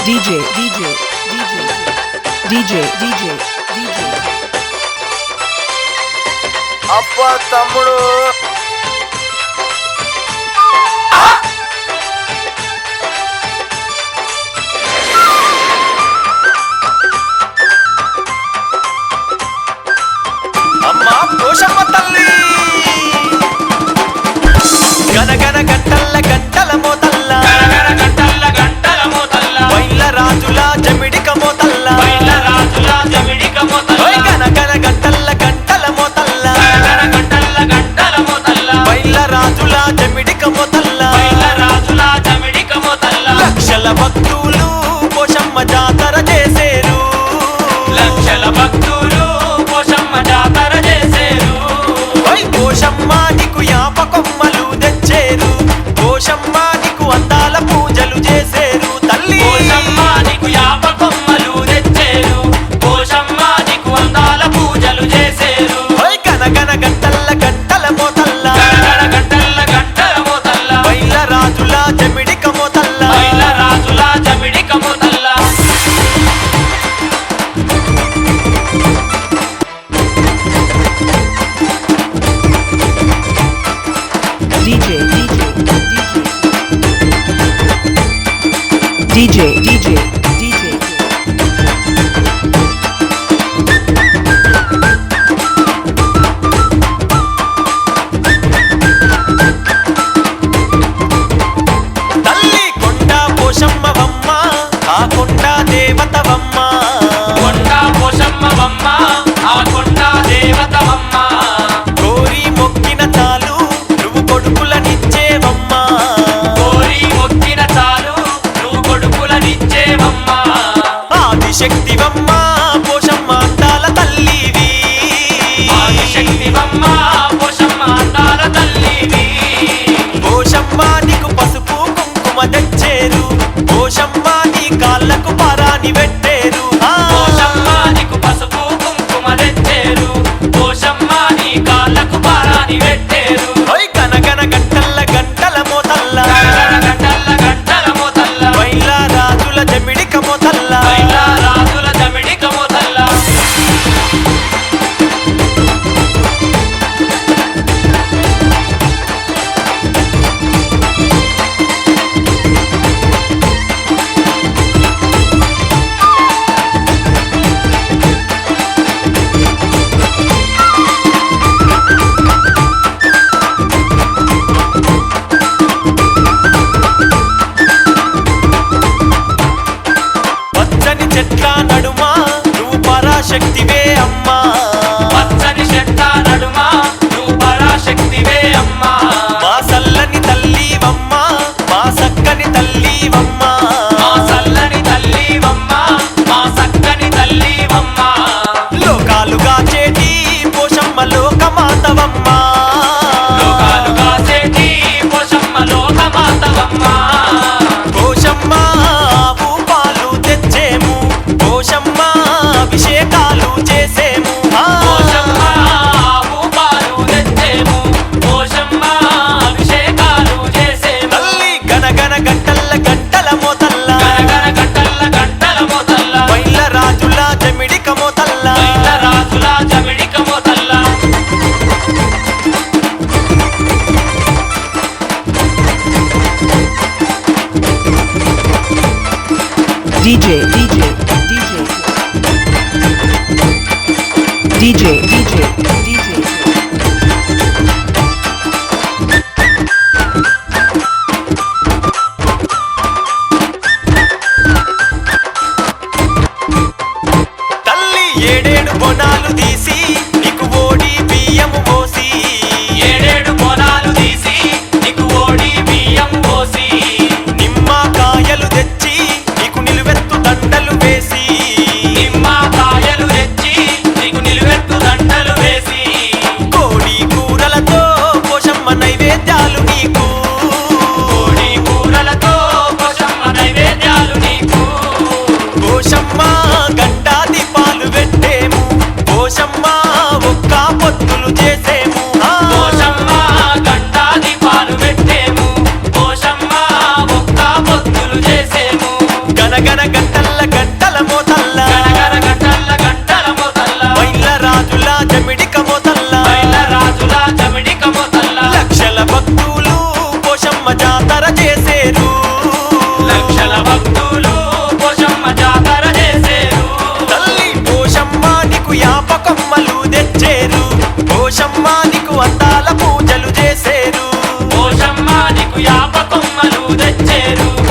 DJ అబ్బా తమ్ముడు అమ్మా పోషమ్మ తల్లి గనగన గంటల్ల గంటల మోతల్ల బైల రాజుల జమిడిక మోతల్ల గనగన గంటల్ల గంటల మోతల్ల బైల రాజుల జమిడిక మోతల్ల లక్షల భక్తులు పోషమ్మ జాతర చేసేరు పోషమ్మ నీకు యాప కొమ్మలు తెచ్చేరు పోషమ్మ నీకు అందాల పూజలు చేసేరు తల్లి గనగన గంటల్ల గంటల మోతల్ల బైల రాజుల జమిడిక మోతల్ల DJ తల్లి కొండ పోషమ్మవమ్మ ఆ కొండ దేవతవమ్మ కోరి మొక్కిన చాలు నువ్వు కొడుకులనిచ్చేవమ్మా ఆదిశక్తివమ్మ పోషమ్మ అందాల తల్లివి పోషమ్మ నీకు పసుపు కుంకుమ తెచ్చేరు పోషమ్మ నీ కాళ్ళకు పరాని పెట్టేరు గనగన గంటల్ల గంటల మోతల్ల బైల రాజుల జమిడిక మోతల్ల పచ్చని చెట్ల నడుమా నువ్వు పరాశక్తివే అమ్మా మా సల్లని తల్లివమ్మా మా సక్కని తల్లివమ్మా లోకాలుగా చేటి పోషమ్మ లోకమాతవమ్మా పోషమ్మ ఆవు పాలు తెచ్చేము పోషమ్మ అభిషేకాలు చేసేము తల్లి గనగన గంటల్ల గంటల మోతల్ల బైల రాజుల జమిడిక మోతల్ల తల్లి ఏడేడు బొనాలు తీసి నీకు ఓడి బియ్యము పోసి నిమ్మకాయలు తెచ్చి నీకు నిలువెత్తు దండలు వేసి తెచ్చేరు